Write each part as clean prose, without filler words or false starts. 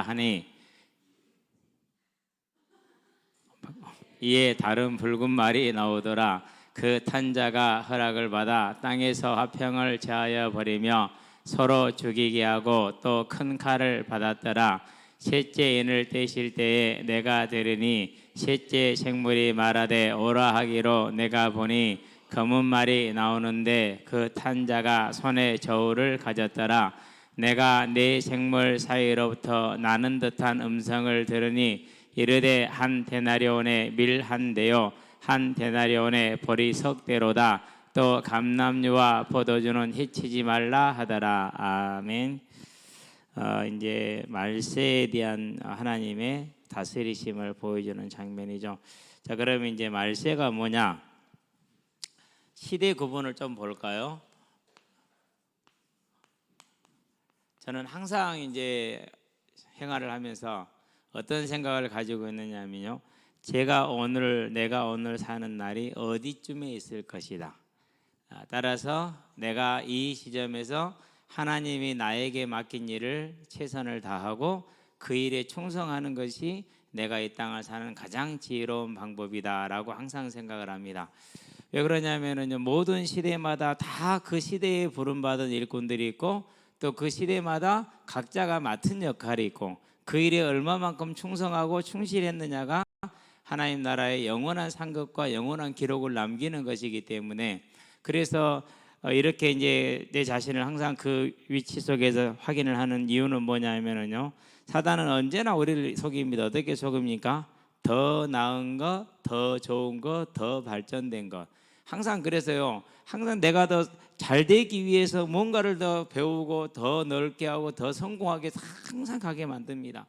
하니 이에 다른 붉은 말이 나오더라. 그 탄자가 허락을 받아 땅에서 화평을 제하여 버리며 서로 죽이게 하고 또 큰 칼을 받았더라. 셋째 인을 떼실 때에 내가 들으니 셋째 생물이 말하되 오라 하기로 내가 보니 검은 말이 나오는데 그 탄자가 손에 저울을 가졌더라. 내가 네 생물 사이로부터 나는 듯한 음성을 들으니 이르되 한 데나리온의 밀 한 대요 한 데나리온의 보리 석 대로다. 또 감람류와 포도주는 해치지 말라 하더라. 아멘. 이제 말세에 대한 하나님의 다스리심을 보여주는 장면이죠. 자, 그러면 이제 말세가 뭐냐? 시대 구분을 좀 볼까요? 저는 항상 이제 생활을 하면서 어떤 생각을 가지고 있느냐면요, 내가 오늘 사는 날이 어디쯤에 있을 것이다. 따라서 내가 이 시점에서 하나님이 나에게 맡긴 일을 최선을 다하고 그 일에 충성하는 것이 내가 이 땅을 사는 가장 지혜로운 방법이다라고 항상 생각을 합니다. 왜 그러냐면요, 모든 시대마다 다 그 시대에 부름받은 일꾼들이 있고 또 그 시대마다 각자가 맡은 역할이 있고 그 일에 얼마만큼 충성하고 충실했느냐가 하나님 나라의 영원한 상급과 영원한 기록을 남기는 것이기 때문에, 그래서 이렇게 이제 내 자신을 항상 그 위치 속에서 확인을 하는 이유는 뭐냐면요, 사단은 언제나 우리를 속입니다. 어떻게 속입니까? 더 나은 것, 더 좋은 것, 더 발전된 것. 항상 그래서요, 항상 내가 더 잘 되기 위해서 뭔가를 더 배우고 더 넓게 하고 더 성공하게 항상 가게 만듭니다.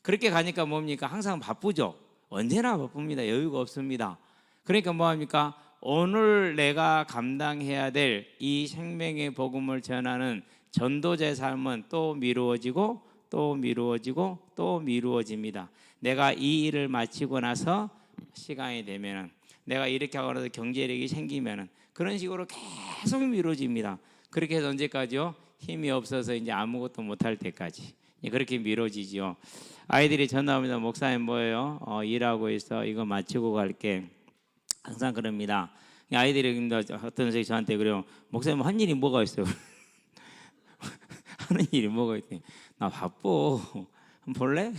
그렇게 가니까 뭡니까? 항상 바쁘죠. 언제나 바쁩니다. 여유가 없습니다. 그러니까 뭐합니까? 오늘 내가 감당해야 될 이 생명의 복음을 전하는 전도자의 삶은 또 미루어지고 또 미루어지고 또 미루어집니다. 내가 이 일을 마치고 나서 시간이 되면은, 내가 이렇게 하고 나서 경제력이 생기면은, 그런 식으로 계속 미뤄집니다. 그렇게 해서 언제까지요? 힘이 없어서 이제 아무것도 못할 때까지 그렇게 미뤄지지요. 아이들이 전화 오면 목사님 뭐예요? 일하고 있어. 이거 마치고 갈게. 항상 그럽니다. 아이들이 어떤 선생님이 저한테 그래요. 목사님 한 일이 뭐가 있어요? 하는 일이 뭐가 있대? 나 바빠. 볼래?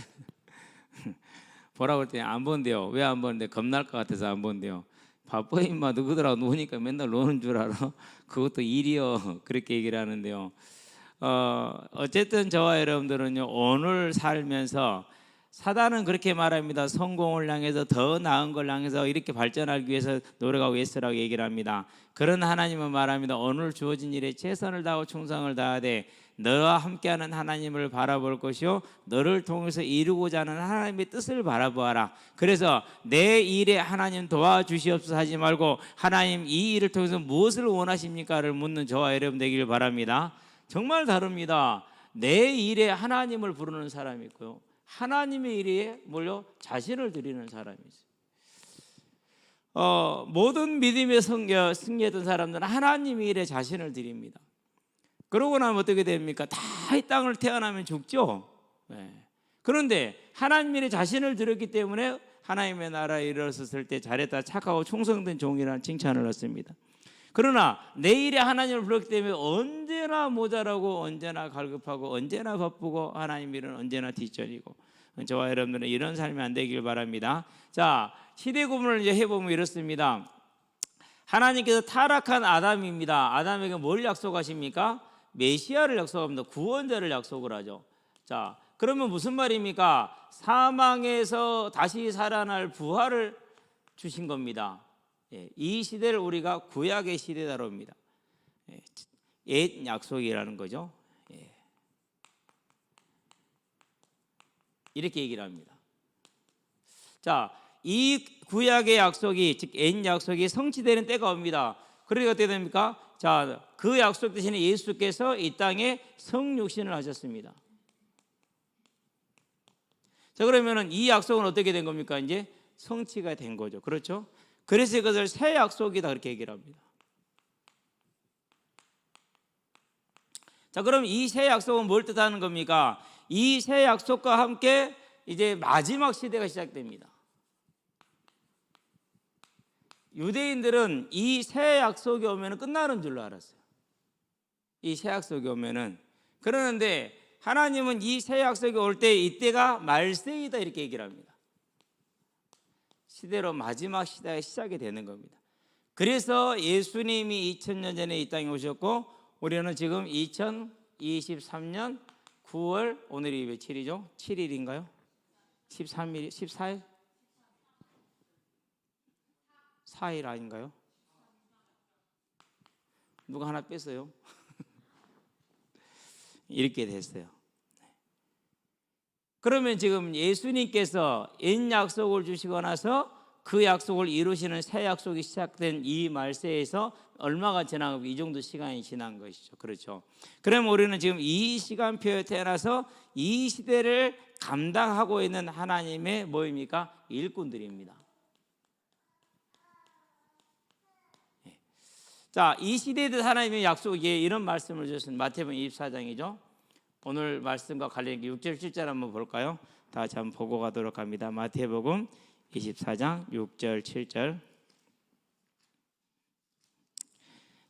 보라고 할 때 안 본대요. 왜 안 보는데? 겁날 것 같아서 안 본대요. 바빠 임마, 누구들하고 노니까 맨날 노는 줄 알아? 그것도 일이요. 그렇게 얘기를 하는데요. 어쨌든 저와 여러분들은요, 오늘 살면서 사단은 그렇게 말합니다. 성공을 향해서, 더 나은 걸 향해서 이렇게 발전하기 위해서 노력하고 예수라고 얘기를 합니다. 그런 하나님은 말합니다. 오늘 주어진 일에 최선을 다하고 충성을 다하되 너와 함께하는 하나님을 바라볼 것이요 너를 통해서 이루고자 하는 하나님의 뜻을 바라보아라. 그래서 내 일에 하나님 도와주시옵소서 하지 말고 하나님 이 일을 통해서 무엇을 원하십니까를 묻는 저와 여러분 되기를 바랍니다. 정말 다릅니다. 내 일에 하나님을 부르는 사람이 있고요, 하나님의 일에 자신을 드리는 사람이 있어요. 모든 믿음의 승리했던 사람들은 하나님의 일에 자신을 드립니다. 그러고 나면 어떻게 됩니까? 다 이 땅을 태어나면 죽죠. 그런데 하나님 일에 자신을 드렸기 때문에 하나님의 나라에 이르렀을 때 잘했다, 착하고 충성된 종이라는 칭찬을 얻습니다. 그러나 내 일에 하나님을 불렀기 때문에 언제나 모자라고 언제나 갈급하고 언제나 바쁘고 하나님 일은 언제나 뒷전이고, 저와 여러분들은 이런 삶이 안 되길 바랍니다. 자, 시대 구분을 이제 해보면 이렇습니다. 하나님께서 타락한 아담입니다. 아담에게 뭘 약속하십니까? 메시아를 약속합니다. 구원자를 약속을 하죠. 자, 그러면 무슨 말입니까? 사망에서 다시 살아날 부활을 주신 겁니다. 이 시대를 우리가 구약의 시대라고 합니다. 옛 약속이라는 거죠. 이렇게 얘기를 합니다. 자, 이 구약의 약속이, 즉 옛 약속이 성취되는 때가 옵니다. 그러니까 어떻게 됩니까? 자, 그 약속 대신에 예수께서 이 땅에 성육신을 하셨습니다. 자, 그러면은 이 약속은 어떻게 된 겁니까? 이제 성취가 된 거죠. 그렇죠? 그래서 이것을 새 약속이다 그렇게 얘기를 합니다. 자, 그럼 이 새 약속은 뭘 뜻하는 겁니까? 이 새 약속과 함께 이제 마지막 시대가 시작됩니다. 유대인들은 이 새 약속이 오면 끝나는 줄로 알았어요. 이 새 약속이 오면은. 그러는데 하나님은 이 새 약속이 올 때 이때가 말세이다 이렇게 얘기를 합니다. 시대로 마지막 시대가 시작이 되는 겁니다. 그래서 예수님이 2000년 전에 이 땅에 오셨고 우리는 지금 2023년 9월 오늘이 며칠이죠? 7일인가요? 13일, 14일? 4일 아닌가요? 누가 하나 뺐어요? 이렇게 됐어요. 그러면 지금 예수님께서 옛 약속을 주시고 나서 그 약속을 이루시는 새 약속이 시작된 이 말세에서 얼마가 지나고 이 정도 시간이 지난 것이죠. 그렇죠. 그럼 우리는 지금 이 시간표에 태어나서 이 시대를 감당하고 있는 하나님의 뭐입니까? 일꾼들입니다. 자, 이 시대에 대해서 하나님의 약속에 이런 말씀을 주셨습니다. 마태복음 24장이죠. 오늘 말씀과 관련 6절 7절 한번 볼까요? 다 같이 한번 보고 가도록 합니다. 마태복음 24장 6절 7절.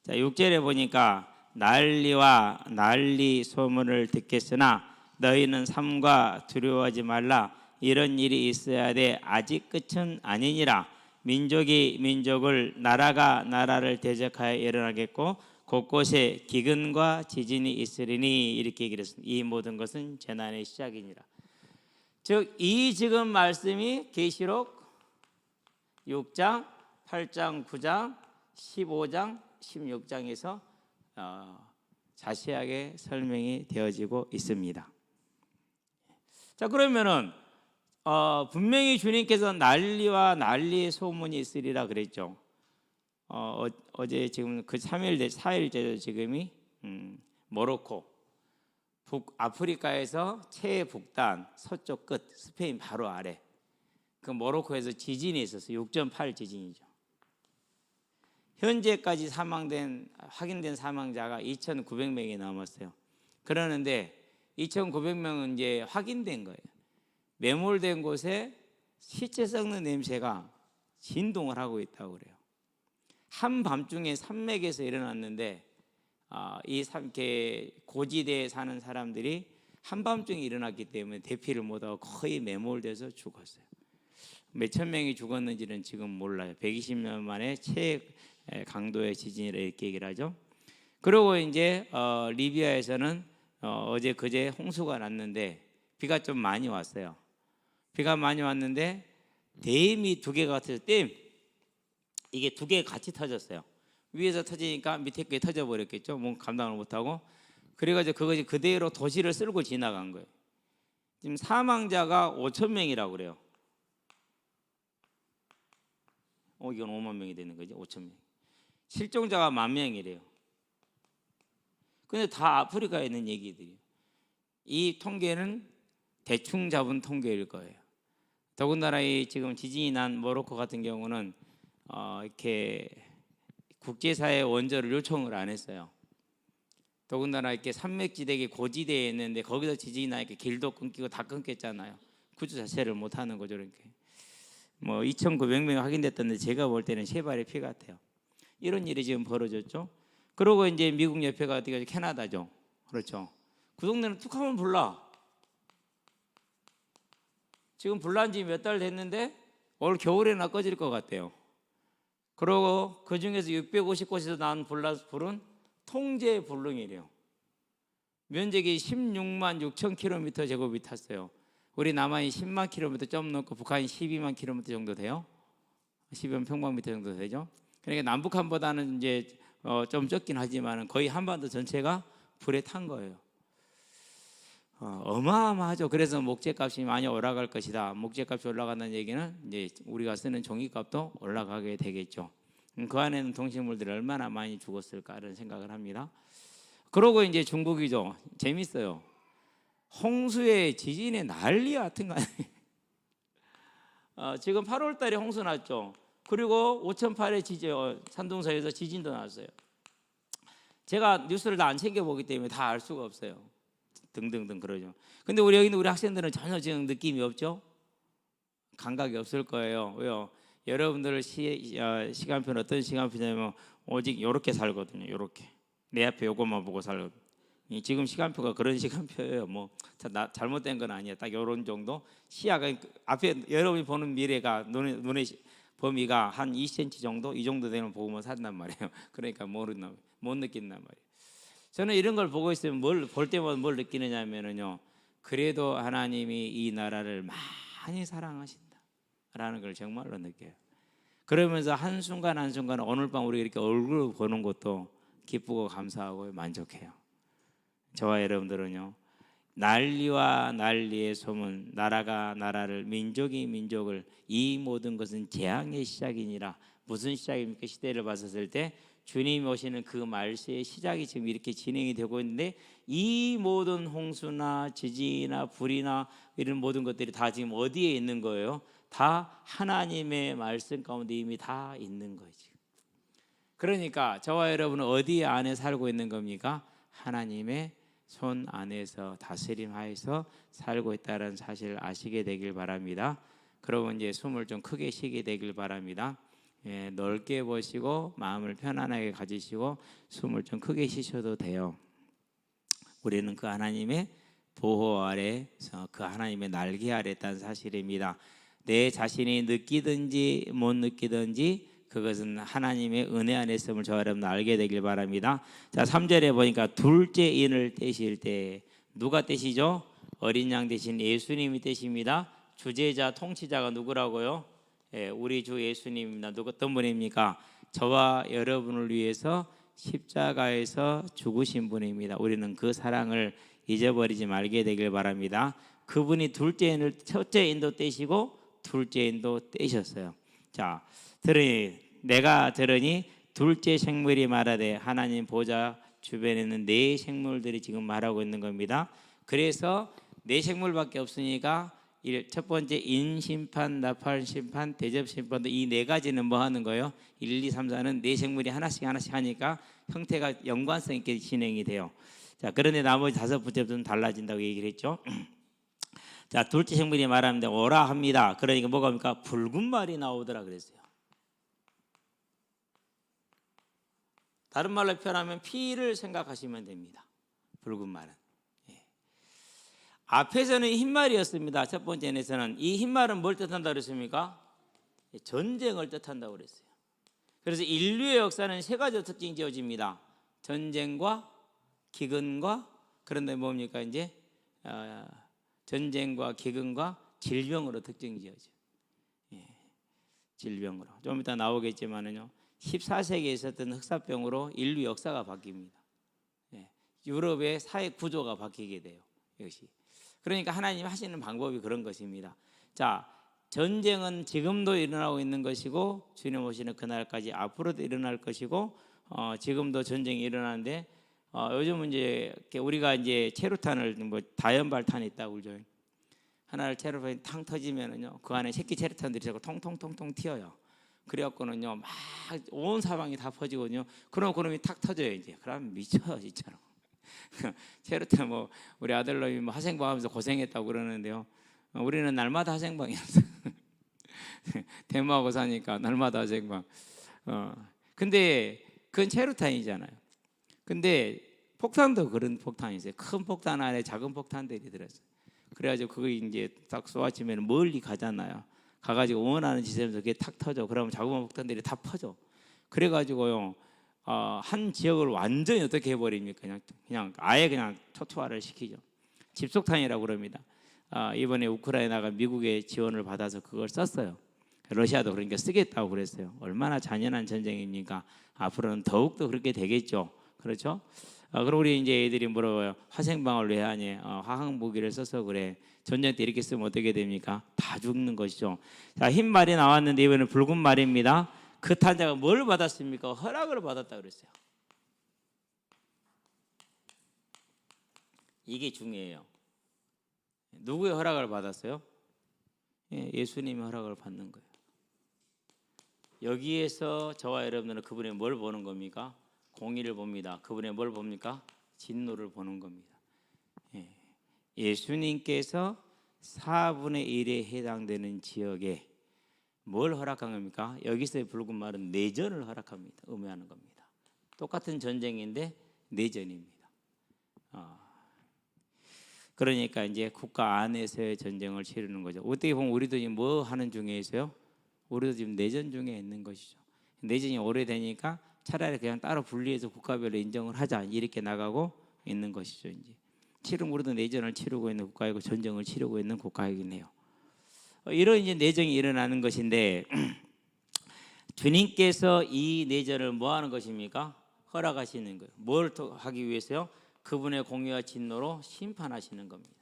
자, 6절에 보니까 난리와 난리 소문을 듣겠으나 너희는 삼가 두려워하지 말라. 이런 일이 있어야 돼. 아직 끝은 아니니라. 민족이 민족을, 나라가 나라를 대적하여 일어나겠고 곳곳에 기근과 지진이 있으리니 이렇게 얘기를 했습니다. 이 모든 것은 재난의 시작이니라. 즉 이 지금 말씀이 계시록 6장, 8장, 9장, 15장, 16장에서 자세하게 설명이 되어지고 있습니다. 자, 그러면은 분명히 주님께서 난리와 난리의 소문이 있으리라 그랬죠. 어제 지금 그 4일째죠. 지금이 모로코 북아프리카에서 최북단 서쪽 끝 스페인 바로 아래 그 모로코에서 지진이 있었어요. 6.8 지진이죠. 현재까지 확인된 사망자가 2,900명이 넘었어요. 그러는데 2,900명은 이제 확인된 거예요. 매몰된 곳에 시체 썩는 냄새가 진동을 하고 있다고 그래요. 한밤중에 산맥에서 일어났는데 이 고지대에 사는 사람들이 한밤중에 일어났기 때문에 대피를 못하고 거의 매몰돼서 죽었어요. 몇천 명이 죽었는지는 지금 몰라요. 120년 만에 최강도의 지진이라 이렇게 얘기를 하죠. 그리고 이제 리비아에서는 어제 그제 홍수가 났는데 비가 좀 많이 왔어요. 비가 많이 왔는데 댐이 두 개가 터져서 이게 두 개 같이 터졌어요. 위에서 터지니까 밑에 게 터져버렸겠죠. 뭐 감당을 못하고. 그래가지고 그것이 그대로 도시를 쓸고 지나간 거예요. 지금 사망자가 5,000명이라고 그래요. 이건 5만 명이 되는 거죠. 5,000명. 실종자가 10,000명이래요. 근데 다 아프리카에 있는 얘기들이에요. 이 통계는 대충 잡은 통계일 거예요. 더군다나 지금 지진이 난 모로코 같은 경우는 이렇게 국제사회 원조를 요청을 안 했어요. 더군다나 이렇게 산맥지대에 고지대에 있는데 거기서 지진이 나니까 길도 끊기고 다 끊겼잖아요. 구조 자체를 못 하는 거죠. 이렇게 2,900명 확인됐던데 제가 볼 때는 세 발의 피 같아요. 이런 일이 지금 벌어졌죠. 그리고 이제 미국 옆에가 어디가 캐나다죠. 그렇죠. 그 동네는 툭 하면 불나. 지금 불난 지 몇 달 됐는데 올 겨울에나 꺼질 것 같아요. 그리고 그 중에서 650곳에서 나온 불은 통제 불능이래요. 면적이 16만 6천 킬로미터 제곱이 탔어요. 우리 남한이 10만 킬로미터 좀 넘고 북한이 12만 킬로미터 정도 돼요. 12만 평방미터 정도 되죠. 그러니까 남북한보다는 이제 좀 적긴 하지만 거의 한반도 전체가 불에 탄 거예요. 어마어마하죠. 그래서 목재값이 많이 올라갈 것이다. 목재값이 올라간다는 얘기는 이제 우리가 쓰는 종이값도 올라가게 되겠죠. 그 안에는 동식물들이 얼마나 많이 죽었을까라는 생각을 합니다. 그러고 이제 중국이죠. 재밌어요. 홍수에 지진에 난리 같은 거 아니에요. 지금 8월 달에 홍수 났죠. 그리고 5.8의 지진, 산둥서에서 지진도 났어요. 제가 뉴스를 다 안 챙겨보기 때문에 다 알 수가 없어요. 등등등 그러죠. 근데 우리 여기 있는 우리 학생들은 전혀 지금 느낌이 없죠? 감각이 없을 거예요. 왜요? 여러분들 시간표는 어떤 시간표냐면 오직 요렇게 살거든요. 요렇게 내 앞에 요것만 보고 살거든요. 지금 시간표가 그런 시간표예요. 뭐 잘못된 건 아니에요. 딱 요런 정도 시야가 앞에 여러분이 보는 미래가 눈의 범위가 한 2cm 정도 이 정도 되면 보고만 산단 말이에요. 그러니까 못 느낀단 말이에요. 저는 이런 걸 보고 있으면 볼 때마다 뭘 느끼느냐면요. 그래도 하나님이 이 나라를 많이 사랑하신다라는 걸 정말로 느껴요. 그러면서 한순간 한순간 오늘 밤 우리가 이렇게 얼굴을 보는 것도 기쁘고 감사하고 만족해요. 저와 여러분들은요. 난리와 난리의 소문, 나라가 나라를, 민족이 민족을, 이 모든 것은 재앙의 시작이니라. 무슨 시작입니까? 시대를 봤었을 때 주님이 오시는 그 말세의 시작이 지금 이렇게 진행이 되고 있는데, 이 모든 홍수나 지진이나 불이나 이런 모든 것들이 다 지금 어디에 있는 거예요? 다 하나님의 말씀 가운데 이미 다 있는 거예요. 그러니까 저와 여러분은 어디 안에 살고 있는 겁니까? 하나님의 손 안에서 다스림하여서 살고 있다는 사실을 아시게 되길 바랍니다. 그러면 이제 숨을 좀 크게 쉬게 되길 바랍니다. 넓게 보시고 마음을 편안하게 가지시고 숨을 좀 크게 쉬셔도 돼요. 우리는 그 하나님의 보호 아래서 그 하나님의 날개 아래 있다는 사실입니다. 내 자신이 느끼든지 못 느끼든지 그것은 하나님의 은혜 안에 있음을 저와 여러분 알게 되길 바랍니다. 자, 3절에 보니까 둘째 인을 떼실 때 누가 떼시죠? 어린 양 대신 예수님이 떼십니다. 주제자 통치자가 누구라고요? 우리 주 예수님입니다. 누가 어떤 분입니까? 저와 여러분을 위해서 십자가에서 죽으신 분입니다. 우리는 그 사랑을 잊어버리지 말게 되길 바랍니다. 그분이 둘째 인을 첫째 인도 떼시고 둘째 인도 떼셨어요. 자, 내가 들으니 둘째 생물이 말하되, 하나님 보좌 주변에는 네 생물들이 지금 말하고 있는 겁니다. 그래서 네 생물밖에 없으니까 첫 번째 인심판, 나팔심판, 대접심판도 이 네 가지는 뭐 하는 거예요? 1, 2, 3, 4는 네 생물이 하나씩 하니까 형태가 연관성 있게 진행이 돼요. 자, 그런데 나머지 5번째부터는 좀 달라진다고 얘기를 했죠. 자, 둘째 생물이 말하는데 오라 합니다. 그러니까 뭐가 뭡니까? 붉은 말이 나오더라 그랬어요. 다른 말로 표현하면 피를 생각하시면 됩니다. 붉은 말은. 앞에서는 흰말이었습니다. 첫 번째에서는 이 흰말은 뭘 뜻한다고 그랬습니까? 전쟁을 뜻한다고 그랬어요. 그래서 인류의 역사는 세 가지 특징이 지어집니다. 전쟁과 기근과, 그런데 뭡니까 이제 전쟁과 기근과 질병으로 특징이 지어져. 질병으로. 좀 이따 나오겠지만은요. 14세기에 있었던 흑사병으로 인류 역사가 바뀝니다. 유럽의 사회 구조가 바뀌게 돼요. 역시. 그러니까 하나님 하시는 방법이 그런 것입니다. 자, 전쟁은 지금도 일어나고 있는 것이고 주님 오시는 그날까지 앞으로도 일어날 것이고 지금도 전쟁이 일어나는데 요즘은 이제 우리가 이제 체류탄을 뭐 다연발탄이 있다고 그러죠. 하나를 체류탄이 탕 터지면은요 그 안에 새끼 체류탄들이 자꾸 통통통통 튀어요. 그래갖고는요 막 온 사방이 다 퍼지거든요. 그럼 그놈이 탁 터져요 이제. 그러면 미쳐 진짜로. 체류탄 뭐 우리 아들놈이 뭐 화생방하면서 고생했다고 그러는데요. 우리는 날마다 화생방이었어요. 대마하고 사니까 날마다 화생방. 근데 그건 체류탄이잖아요. 근데 폭탄도 그런 폭탄이 있어요. 큰 폭탄 안에 작은 폭탄들이 들었어요. 그래가지고 그거 이제 딱 쏘아치면 멀리 가잖아요. 가가지고 원하는 지점에서 그게 탁 터져. 그러면 작은 폭탄들이 다 퍼져. 그래가지고요. 한 지역을 완전히 어떻게 해버립니까? 그냥 아예 그냥 초토화를 시키죠. 집속탄이라고 그럽니다. 이번에 우크라이나가 미국의 지원을 받아서 그걸 썼어요. 러시아도 그러니까 쓰겠다고 그랬어요. 얼마나 잔인한 전쟁입니까? 앞으로는 더욱더 그렇게 되겠죠. 그렇죠? 그리고 우리 이제 애들이 물어봐요. 화생방을 왜 하니? 화학 무기를 써서 그래. 전쟁 때 이렇게 쓰면 어떻게 됩니까? 다 죽는 것이죠. 자, 흰 말이 나왔는데 이번에는 붉은 말입니다. 그 탄자가 뭘 받았습니까? 허락을 받았다 그랬어요. 이게 중요해요. 누구의 허락을 받았어요? 예수님의 허락을 받는 거예요. 여기에서 저와 여러분들은 그분의 뭘 보는 겁니까? 공의를 봅니다. 그분의 뭘 봅니까? 진노를 보는 겁니다. 예수님께서 4분의 1에 해당되는 지역에 뭘 허락한 겁니까? 여기서의 붉은 말은 내전을 허락합니다. 의미하는 겁니다. 똑같은 전쟁인데 내전입니다. 그러니까 이제 국가 안에서의 전쟁을 치르는 거죠. 어떻게 보면 우리도 지금 뭐 하는 중에 있어요? 우리도 지금 내전 중에 있는 것이죠. 내전이 오래되니까 차라리 그냥 따로 분리해서 국가별로 인정을 하자 이렇게 나가고 있는 것이죠. 이제 실은 우리도 내전을 치르고 있는 국가이고 전쟁을 치르고 있는 국가이긴 해요. 이런 이제 내정이 일어나는 것인데 주님께서 이 내전을 뭐 하는 것입니까? 허락하시는 거예요. 뭘 하기 위해서요? 그분의 공의와 진노로 심판하시는 겁니다.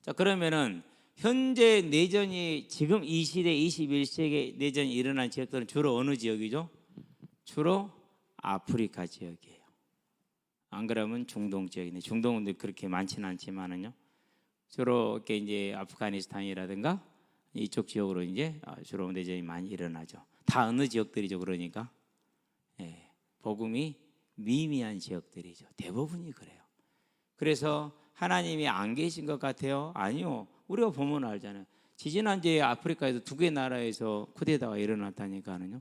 자, 그러면은 현재 내전이 지금 이 시대 21세기 내전이 일어난 지역들은 주로 어느 지역이죠? 주로 아프리카 지역이에요. 안 그러면 중동 지역인데 중동은 그렇게 많지는 않지만은요. 주로 이렇게 이제 아프가니스탄이라든가 이쪽 지역으로 이제 주로 내전이 많이 일어나죠. 다 어느 지역들이죠, 그러니까 복음이 미미한 지역들이죠. 대부분이 그래요. 그래서 하나님이 안 계신 것 같아요? 아니요. 우리가 보면 알잖아요. 지지난주에 아프리카에서 2개 나라에서 쿠데타가 일어났다니까는요.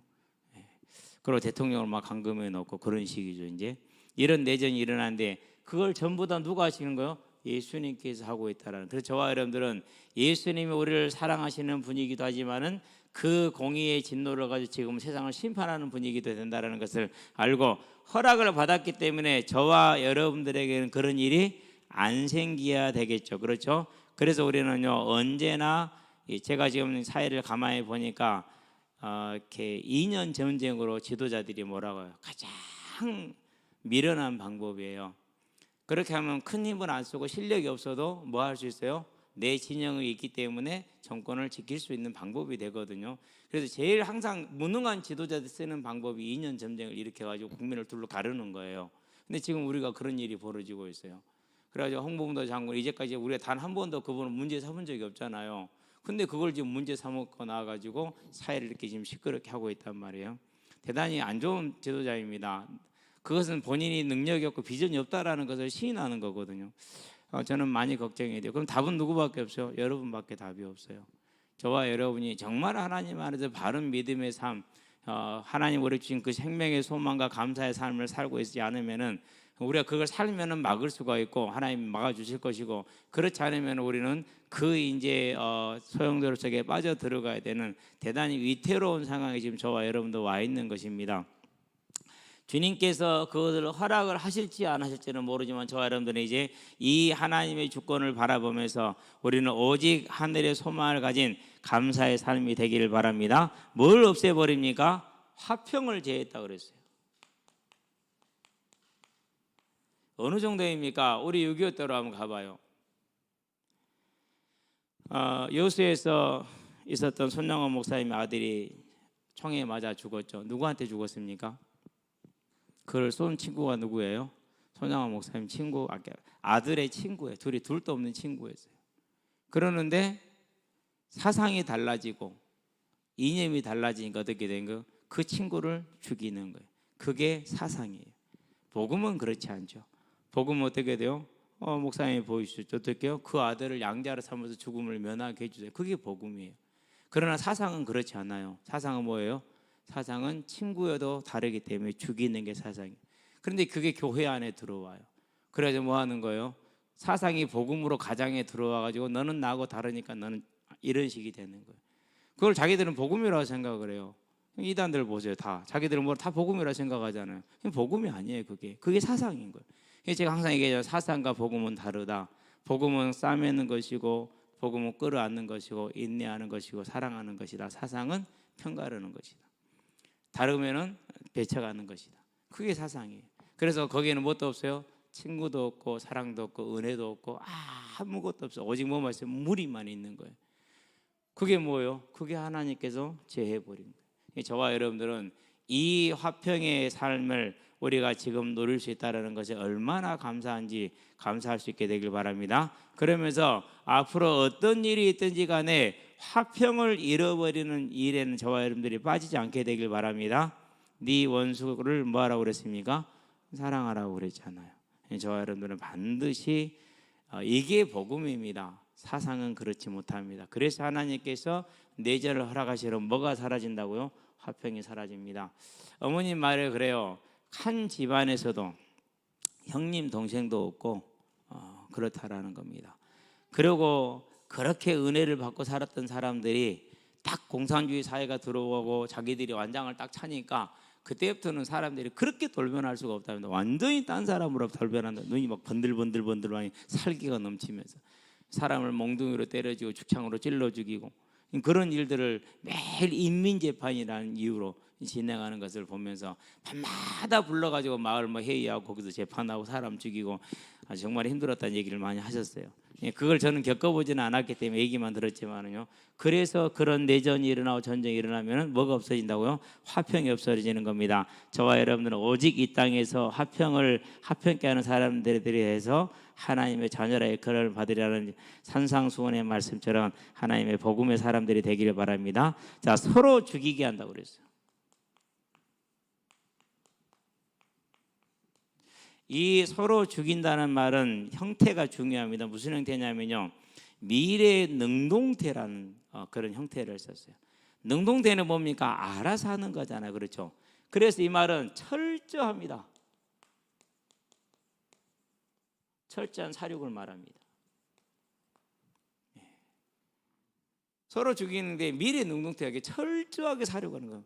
그리고 대통령을 막 감금해 놓고 그런 식이죠. 이제 이런 내전이 일어나는데 그걸 전부 다 누가 하시는 거예요? 예수님께서 하고 있다라는. 그래서 저와 여러분들은 예수님이 우리를 사랑하시는 분이기도 하지만은 그 공의의 진노를 가지고 지금 세상을 심판하는 분이기도 된다라는 것을 알고 허락을 받았기 때문에 저와 여러분들에게는 그런 일이 안 생겨야 되겠죠. 그렇죠? 그래서 우리는요 언제나 제가 지금 사회를 가만히 보니까 이렇게 2년 전쟁으로 지도자들이 뭐라고 해요? 가장 미련한 방법이에요. 그렇게 하면 큰 힘을 안 쓰고 실력이 없어도 뭐 할 수 있어요? 내 진영이 있기 때문에 정권을 지킬 수 있는 방법이 되거든요. 그래서 제일 항상 무능한 지도자들 쓰는 방법이 2년 전쟁을 일으켜가지고 국민을 둘로 가르는 거예요. 근데 지금 우리가 그런 일이 벌어지고 있어요. 그래가지고 홍범도 장군 이제까지 우리가 단 한 번도 그분을 문제 삼은 적이 없잖아요. 근데 그걸 지금 문제 삼고 나와가지고 사회를 이렇게 지금 시끄럽게 하고 있단 말이에요. 대단히 안 좋은 지도자입니다. 그것은 본인이 능력이 없고 비전이 없다라는 것을 시인하는 거거든요. 저는 많이 걱정이 돼요. 그럼 답은 누구밖에 없어요? 여러분밖에 답이 없어요. 저와 여러분이 정말 하나님 안에서 바른 믿음의 삶, 하나님 우리 주신 그 생명의 소망과 감사의 삶을 살고 있지 않으면은 우리가 그걸 살면은 막을 수가 있고 하나님 막아주실 것이고 그렇지 않으면 우리는 그 이제 소용돌이 속에 빠져 들어가야 되는 대단히 위태로운 상황에 지금 저와 여러분도 와 있는 것입니다. 주님께서 그것을 허락을 하실지 안 하실지는 모르지만 저와 여러분들은 이제 이 하나님의 주권을 바라보면서 우리는 오직 하늘의 소망을 가진 감사의 삶이 되기를 바랍니다. 뭘 없애버립니까? 화평을 제했다 그랬어요. 어느 정도입니까? 우리 6.25 때로 한번 가봐요. 여수에서 있었던 손영원 목사님의 아들이 총에 맞아 죽었죠. 누구한테 죽었습니까? 그를 쏜 친구가 누구예요? 손영원 목사님 친구, 아들의 친구예요. 둘도 없는 친구였어요. 그러는데 사상이 달라지고 이념이 달라지니까 어떻게 된 거예요? 그 친구를 죽이는 거예요. 그게 사상이에요. 복음은 그렇지 않죠. 복음은 어떻게 돼요? 목사님이 보여주시죠. 어떻게요? 그 아들을 양자로 삼아서 죽음을 면하게 해주세요. 그게 복음이에요. 그러나 사상은 그렇지 않아요. 사상은 뭐예요? 사상은 친구여도 다르기 때문에 죽이는 게 사상이에요. 그런데 그게 교회 안에 들어와요. 그래서 뭐 하는 거예요? 사상이 복음으로 가정에 들어와가지고 너는 나하고 다르니까 너는 이런 식이 되는 거예요. 그걸 자기들은 복음이라고 생각을 해요. 이단들 보세요. 다 자기들은 뭐 다 복음이라고 생각하잖아요. 복음이 아니에요. 그게 사상인 거예요. 제가 항상 얘기해요. 사상과 복음은 다르다. 복음은 싸매는 것이고 복음은 끌어안는 것이고 인내하는 것이고 사랑하는 것이다. 사상은 편가르는 것이다. 다르면은 배척하는 것이다. 그게 사상이에요. 그래서 거기에는 뭣도 없어요. 친구도 없고 사랑도 없고 은혜도 없고 아무것도 없어. 오직 뭐만 있어요? 무리만 있는 거예요. 그게 뭐예요? 그게 하나님께서 제해버린 거예요. 저와 여러분들은 이 화평의 삶을 우리가 지금 누릴 수 있다는 것이 얼마나 감사한지 감사할 수 있게 되길 바랍니다. 그러면서 앞으로 어떤 일이 있든지 간에 화평을 잃어버리는 일에는 저와 여러분들이 빠지지 않게 되길 바랍니다. 네 원수를 뭐하라고 그랬습니까? 사랑하라고 그랬잖아요. 저와 여러분들은 반드시 이게 복음입니다. 사상은 그렇지 못합니다. 그래서 하나님께서 내전을 허락하시면 뭐가 사라진다고요? 화평이 사라집니다. 어머님 말에 그래요. 한 집안에서도 형님 동생도 없고 그렇다라는 겁니다. 그리고 그렇게 은혜를 받고 살았던 사람들이 딱 공산주의 사회가 들어오고 자기들이 완장을 딱 차니까 그때부터는 사람들이 그렇게 돌변할 수가 없답니다. 완전히 딴 사람으로 돌변한다. 눈이 막 번들번들 많이 살기가 넘치면서 사람을 몽둥이로 때려주고 죽창으로 찔러 죽이고 그런 일들을 매일 인민재판이라는 이유로 진행하는 것을 보면서 밤마다 불러가지고 마을 회의하고 거기서 재판하고 사람 죽이고 정말 힘들었다는 얘기를 많이 하셨어요. 그걸 저는 겪어보지는 않았기 때문에 얘기만 들었지만은요. 그래서 그런 내전이 일어나고 전쟁이 일어나면 뭐가 없어진다고요? 화평이 없어지는 겁니다. 저와 여러분들은 오직 이 땅에서 화평케 하는 사람들에 대해서 하나님의 자녀라 역할을 받으려는 산상수훈의 말씀처럼 하나님의 복음의 사람들이 되기를 바랍니다. 자, 서로 죽이게 한다고 그랬어요. 이 서로 죽인다는 말은 형태가 중요합니다. 무슨 형태냐면요, 미래 능동태라는 그런 형태를 썼어요. 능동태는 뭡니까? 알아서 하는 거잖아요, 그렇죠? 그래서 이 말은 철저합니다. 철저한 사륙을 말합니다. 서로 죽이는데 미래 능동태하게 철저하게 사륙하는 거예요.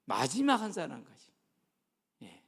마지막 한 사람까지.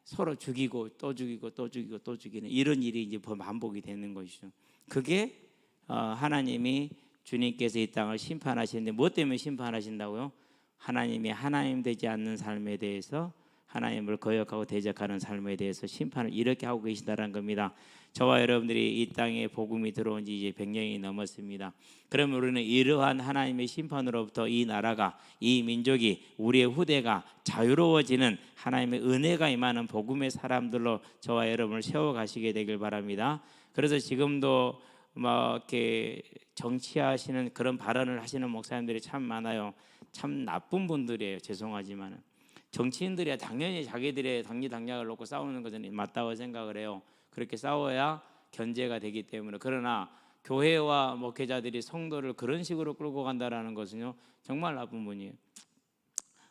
서로 죽이고 또 죽이고 또 죽이고 또 죽이는 이런 일이 이제 반복이 되는 것이죠. 그게 하나님이 주님께서 이 땅을 심판하시는데 뭐 때문에 심판하신다고요? 하나님이 하나님 되지 않는 삶에 대해서 하나님을 거역하고 대적하는 삶에 대해서 심판을 이렇게 하고 계시다는 겁니다. 저와 여러분들이 이 땅에 복음이 들어온 지 이제 100년이 넘었습니다. 그러면 우리는 이러한 하나님의 심판으로부터 이 나라가, 이 민족이, 우리의 후대가 자유로워지는 하나님의 은혜가 임하는 복음의 사람들로 저와 여러분을 세워가시게 되길 바랍니다. 그래서 지금도 막 이렇게 정치하시는 그런 발언을 하시는 목사님들이 참 많아요. 참 나쁜 분들이에요. 죄송하지만은. 정치인들이야 당연히 자기들의 당리당략을 놓고 싸우는 것은 맞다고 생각을 해요. 그렇게 싸워야 견제가 되기 때문에. 그러나 교회와 목회자들이 성도를 그런 식으로 끌고 간다라는 것은요, 정말 나쁜 분이에요.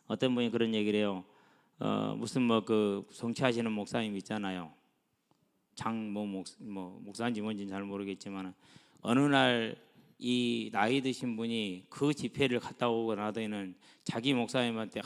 어떤 분이 그런 얘기를 해요. 무슨 그 정치하시는 목사님 있잖아요. 목사인지 뭔지는 잘 모르겠지만 어느 날 이 나이 드신 분이 그 집회를 갔다 오고 나더니는 자기 목사님한테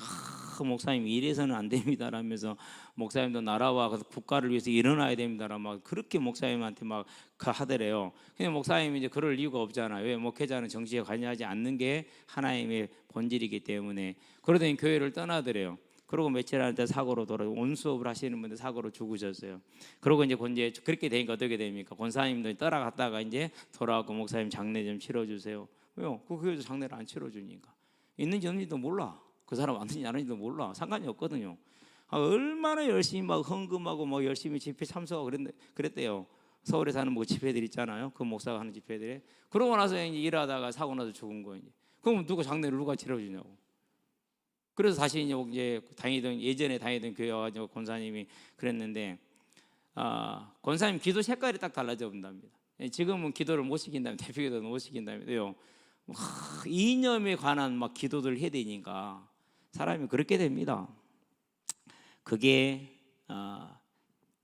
목사님 이래서는 안 됩니다라면서 목사님도 나라와 국가를 위해서 일어나야 됩니다라 막 그렇게 목사님한테 막 하더래요. 근데 목사님이 이제 그럴 이유가 없잖아요. 왜? 목회자는 정치에 관여하지 않는 게 하나님의 본질이기 때문에. 그러더니 교회를 떠나더래요. 그러고 며칠 안에 사고로 온 수업을 하시는 분들 사고로 죽으셨어요. 그러고 이제 그렇게 되니까 어떻게 됩니까? 권사님도 따라갔다가 이제 돌아가고 목사님 장례 좀 치러주세요. 왜요? 그 교회도 장례를 안 치러주니까. 있는지 없는지도 몰라. 그 사람 왔는지 안 왔는지도 몰라. 상관이 없거든요. 얼마나 열심히 막 헌금하고 뭐 열심히 집회 참석하고 그랬대요. 서울에 사는 뭐 집회들 있잖아요. 그 목사가 하는 집회들에. 그러고 나서 이제 일하다가 사고 나서 죽은 거예요. 그럼 장례를 누가 치러주냐고. 그래서 다시 이제 예전에 다니던 교회 와가지고 권사님이 그랬는데, 권사님 기도 색깔이 딱 달라져 본답니다. 지금은 기도를 못 시킨다면, 대표기도는 못 시킨다면요. 이념에 관한 막 기도들 해야 되니까 사람이 그렇게 됩니다. 그게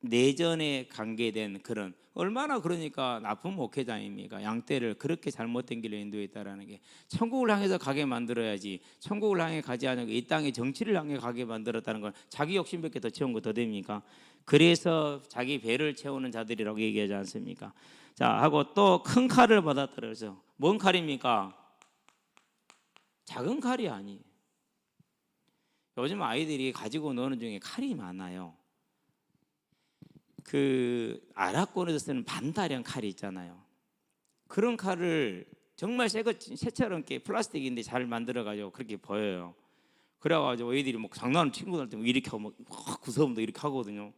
내전에 관계된 그런, 얼마나 그러니까 나쁜 목회자입니까? 양떼를 그렇게 잘못된 길로 인도했다라는 게. 천국을 향해서 가게 만들어야지, 천국을 향해 가지 않고 이 땅의 정치를 향해 가게 만들었다는 건 자기 욕심밖에 더 채운 거 더 됩니까? 그래서 자기 배를 채우는 자들이라고 얘기하지 않습니까? 자, 하고 또 큰 칼을 받았더라고요. 뭔 칼입니까? 작은 칼이 아니에요. 요즘 아이들이 가지고 노는 중에 칼이 많아요. 그 아랍권에서 쓰는 반다령 칼이 있잖아요. 그런 칼을 정말 새처럼 플라스틱인데 잘 만들어가지고 그렇게 보여요. 그래가지고 애들이 막 장난하는 친구들한테 이렇게 하고 막 구서움도 이렇게 하거든요.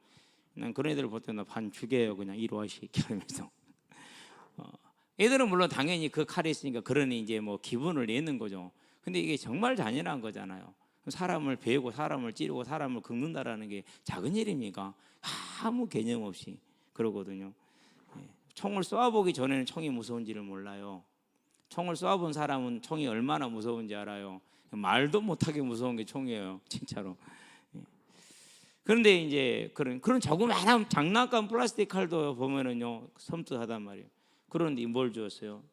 난 그런 애들을 볼 때는 반 죽여요. 그냥 이리 와 새끼 하면서. 애들은 물론 당연히 그 칼이 있으니까 그러니 이제 뭐 기분을 내는 거죠. 근데 이게 정말 잔인한 거잖아요. 사람을 베고 사람을 찌르고 사람을 긁는다라는 게 작은 일입니까? 아무 개념 없이 그러거든요. 총을 쏘아보기 전에는 총이 무서운지를 몰라요. 총을 쏘아본 사람은 총이 얼마나 무서운지 알아요. 말도 못하게 무서운 게 총이에요, 진짜로. 그런데 이제 그런 조그마한 장난감 플라스틱 칼도 보면은요 섬뜩하단 말이에요. 그런데 뭘 주었어요?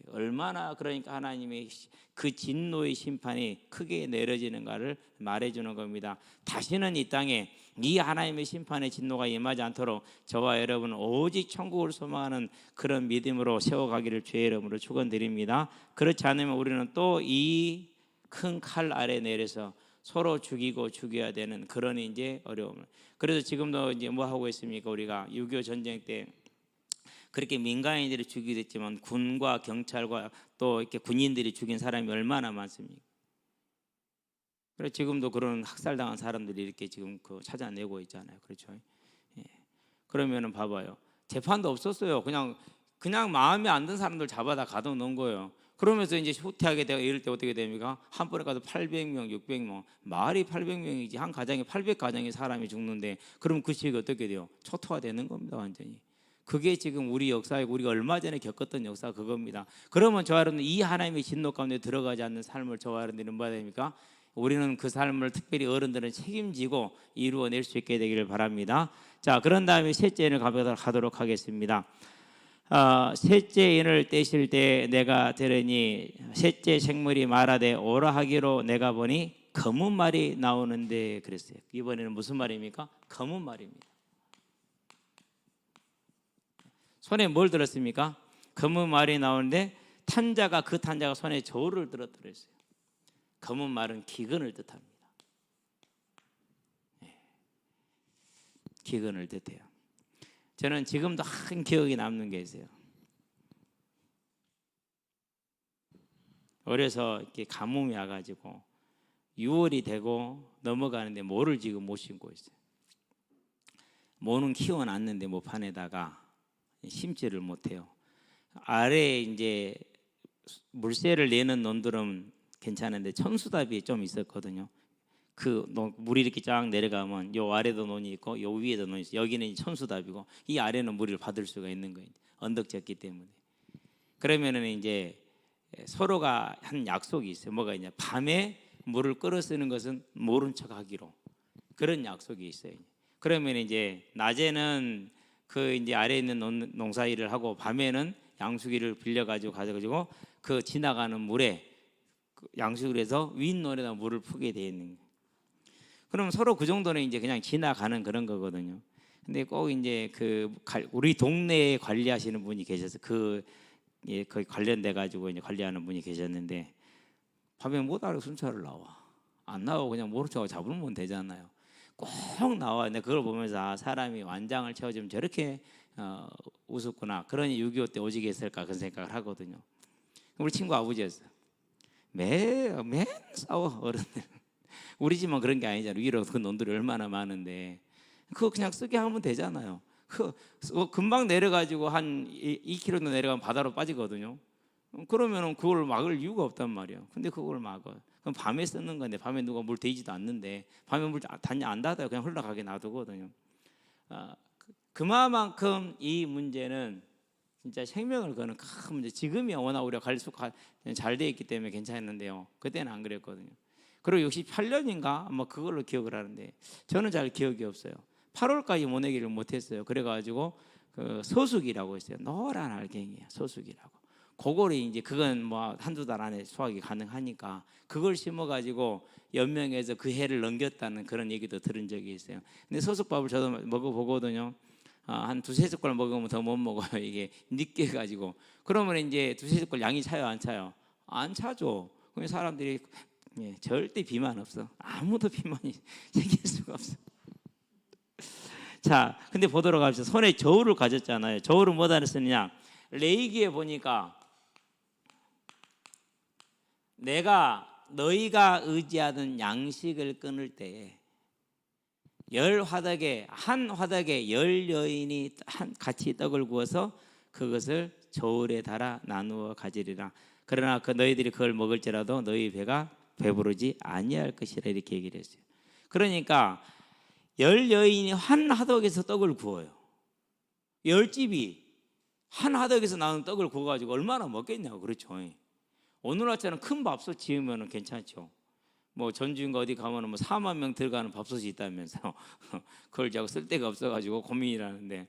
얼마나 그러니까 하나님의 그 진노의 심판이 크게 내려지는가를 말해주는 겁니다. 다시는 이 땅에 이 하나님의 심판의 진노가 임하지 않도록 저와 여러분은 오직 천국을 소망하는 그런 믿음으로 세워가기를 주의 이름으로 축원드립니다. 그렇지 않으면 우리는 또 이 큰 칼 아래 내려서 서로 죽이고 죽여야 되는 그런 이제 어려움을. 그래서 지금도 이제 뭐 하고 있습니까? 우리가 6.25 전쟁 때 그렇게 민간인들이 죽이게 됐지만 군과 경찰과 또 이렇게 군인들이 죽인 사람이 얼마나 많습니까? 그래서 지금도 그런 학살당한 사람들이 이렇게 지금 찾아내고 있잖아요. 그렇죠? 예. 그러면은 봐봐요. 재판도 없었어요. 그냥 마음에 안 든 사람들 잡아다 가둬놓은 거예요. 그러면서 이제 후퇴하게 되고 이럴 때 어떻게 됩니까? 한 번에 가도 800명, 600명. 말이 800명이지 한 가정에 800가정의 사람이 죽는데 그럼 그 지역이 어떻게 돼요? 초토화되는 겁니다, 완전히. 그게 지금 우리 역사에 우리가 얼마 전에 겪었던 역사가 그겁니다. 그러면 저와 여러분 이 하나님의 진노 가운데 들어가지 않는 삶을 저와 여러분들은 뭐야 됩니까? 우리는 그 삶을 특별히 어른들은 책임지고 이루어낼 수 있게 되기를 바랍니다. 자, 그런 다음에 셋째 인을 가도록 하겠습니다. 셋째 인을 떼실 때 내가 들으니 셋째 생물이 말하되 오라 하기로 내가 보니 검은 말이 나오는데 그랬어요. 이번에는 무슨 말입니까? 검은 말입니다. 손에 뭘 들었습니까? 검은 말이 나오는데 그 탄자가 손에 저울을 들었더랬어요. 검은 말은 기근을 뜻합니다. 기근을 뜻해요. 저는 지금도 한 기억이 남는 게 있어요. 어려서 이렇게 가뭄이 와가지고 6월이 되고 넘어가는데 모를 지금 못 심고 있어요. 모는 키워놨는데 모판에다가 심지를 못해요. 아래에 이제 물새를 내는 논들은 괜찮은데 천수답이 좀 있었거든요. 그 물이 이렇게 쫙 내려가면 요 아래도 논이 있고 요 위에도 논이 있어요. 여기는 천수답이고 이 아래는 물을 받을 수가 있는 거예요. 언덕졌기 때문에. 그러면은 이제 서로가 한 약속이 있어요. 뭐가 있냐? 밤에 물을 끌어 쓰는 것은 모른 척하기로 그런 약속이 있어요. 그러면 이제 낮에는 그 이제 아래에 있는 농사일을 하고 밤에는 양수기를 빌려가지고 가져가지고 그 지나가는 물에 양수기를 해서 윗논에다 물을 푸게 돼 있는 거예요. 그럼 서로 그 정도는 이제 그냥 지나가는 그런 거거든요. 근데 꼭 이제 우리 동네에 관리하시는 분이 계셔서 거기 관련돼 가지고 이제 관리하는 분이 계셨는데 밤에 못 알아 순찰을 나와. 안 나오고 그냥 모른 척하고 잡으면 되잖아요. 꼭 나와. 근데 그걸 보면서 사람이 완장을 채워주면 저렇게 우습구나. 그러니 6.25 때 오지게 했을까 그런 생각을 하거든요. 우리 친구 아버지였어요. 맨 싸워 어른들. 우리 집만 그런 게 아니잖아요. 위로 그 논들이 얼마나 많은데 그거 그냥 쓰게 하면 되잖아요. 금방 내려가지고 한 2km 내려가면 바다로 빠지거든요. 그러면은 그걸 막을 이유가 없단 말이에요. 근데 그걸 막아요. 그럼 밤에 쓰는 건데 밤에 누가 물 대지도 않는데 밤에 물 단지 안 닫아요. 그냥 흘러가게 놔두거든요. 그만큼 이 문제는 진짜 생명을 거는 큰 문제. 지금이야 워낙 우리가 잘 돼 있기 때문에 괜찮았는데요. 그때는 안 그랬거든요. 그리고 68년인가 뭐 그걸로 기억을 하는데 저는 잘 기억이 없어요. 8월까지 모내기를 못했어요. 그래가지고 그 소숙이라고 있어요. 노란 알갱이야 소숙이라고. 그거를 이제 그건 뭐 한두 달 안에 수확이 가능하니까 그걸 심어가지고 연명해서 그 해를 넘겼다는 그런 얘기도 들은 적이 있어요. 근데 소숙밥을 저도 먹어보거든요. 한 두세 숟갈 먹으면 더 못 먹어요. 이게 늦게 가지고. 그러면 이제 두세 숟갈 양이 차요, 안 차요? 안 차죠. 그럼 사람들이 절대 비만 없어. 아무도 비만이 생길 수가 없어. 자, 근데 보도록 합시다. 손에 저울을 가졌잖아요. 저울은 뭐다 쓰느냐? 레위기에 보니까 너희가 의지하던 양식을 끊을 때에 한 화덕에 10여인이 같이 떡을 구워서 그것을 저울에 달아 나누어 가지리라. 그러나 너희들이 그걸 먹을지라도 너희 배가 배부르지 아니할 것이라 이렇게 얘기를 했어요. 그러니까 10여인이 한 화덕에서 떡을 구워요. 10집이 한 화덕에서 나오는 떡을 구워가지고 얼마나 먹겠냐고. 그렇죠. 오늘날처럼 큰 밥솥 지으면 괜찮죠. 뭐 전주인가 어디 가면 뭐 4만 명 들어가는 밥솥이 있다면서 그걸 자꾸 쓸 데가 없어가지고 고민이라는데.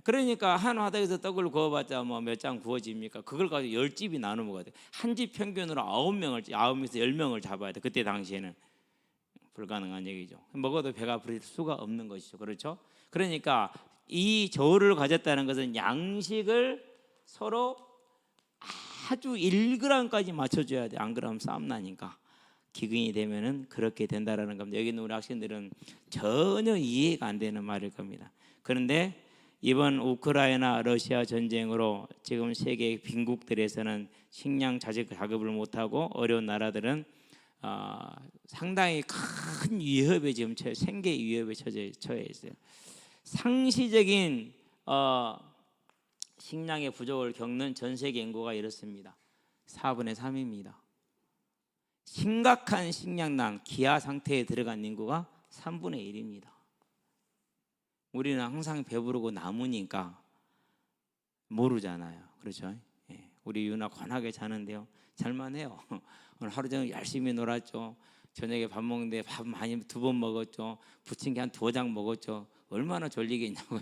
그러니까 한 화덕에서 떡을 구워봤자 뭐 몇 장 구워집니까? 그걸 가지고 10집이 나눠 먹어야 돼. 한 집 평균으로 9에서 10명을 잡아야 돼. 그때 당시에는 불가능한 얘기죠. 먹어도 배가 부를 수가 없는 것이죠. 그렇죠? 그러니까 이 저울을 가졌다는 것은 양식을 서로 아주 1g까지 맞춰줘야 돼. 안 그러면 싸움 나니까. 기근이 되면은 그렇게 된다라는 겁니다. 여기 있는 우리 학생들은 전혀 이해가 안 되는 말일 겁니다. 그런데 이번 우크라이나 러시아 전쟁으로 지금 세계 빈국들에서는 식량 자급을 못하고 어려운 나라들은 상당히 큰 위협에 지금 생계 위협에 처해 있어요. 상시적인 식량의 부족을 겪는 전 세계 인구가 이렇습니다. 4분의 3입니다. 심각한 식량난 기아 상태에 들어간 인구가 3분의 1입니다. 우리는 항상 배부르고 남으니까 모르잖아요. 그렇죠? 우리 유나 권하게 자는데요. 잘만해요. 오늘 하루 종일 열심히 놀았죠. 저녁에 밥 먹는데 밥 많이 2번 먹었죠. 부침개 한 2장 먹었죠. 얼마나 졸리겠냐고요.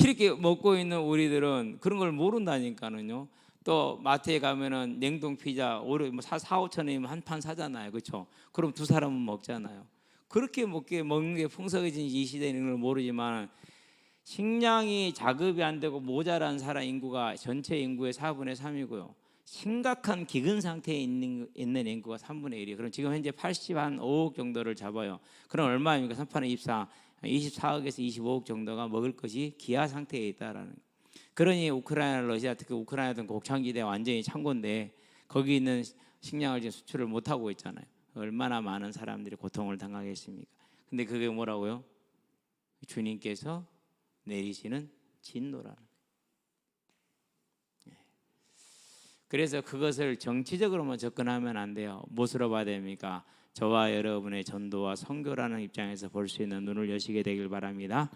그렇게 먹고 있는 우리들은 그런 걸 모른다니까는요. 또 마트에 가면은 냉동 피자 4-5천 원이면 한 판 사잖아요. 그렇죠? 그럼 2사람은 먹잖아요. 그렇게 먹는 게 풍성해진 이 시대인 걸 모르지만 식량이 자급이 안 되고 모자란 사람 인구가 전체 인구의 4분의 3이고요. 심각한 기근 상태에 있는 인구가 3분의 1이에요. 그럼 지금 현재 85억 정도를 잡아요. 그럼 얼마입니까? 3판에 24억에서 25억 정도가 먹을 것이 기아 상태에 있다라는 거예요. 그러니 우크라이나, 러시아, 특히 우크라이나 등 곡창지대 완전히 창고인데 거기 있는 식량을 지금 수출을 못 하고 있잖아요. 얼마나 많은 사람들이 고통을 당하겠습니까? 근데 그게 뭐라고요? 주님께서 내리시는 진노라는 거예요. 그래서 그것을 정치적으로만 접근하면 안 돼요. 무엇으로 봐야 됩니까? 저와 여러분의 전도와 선교라는 입장에서 볼 수 있는 눈을 여시게 되길 바랍니다.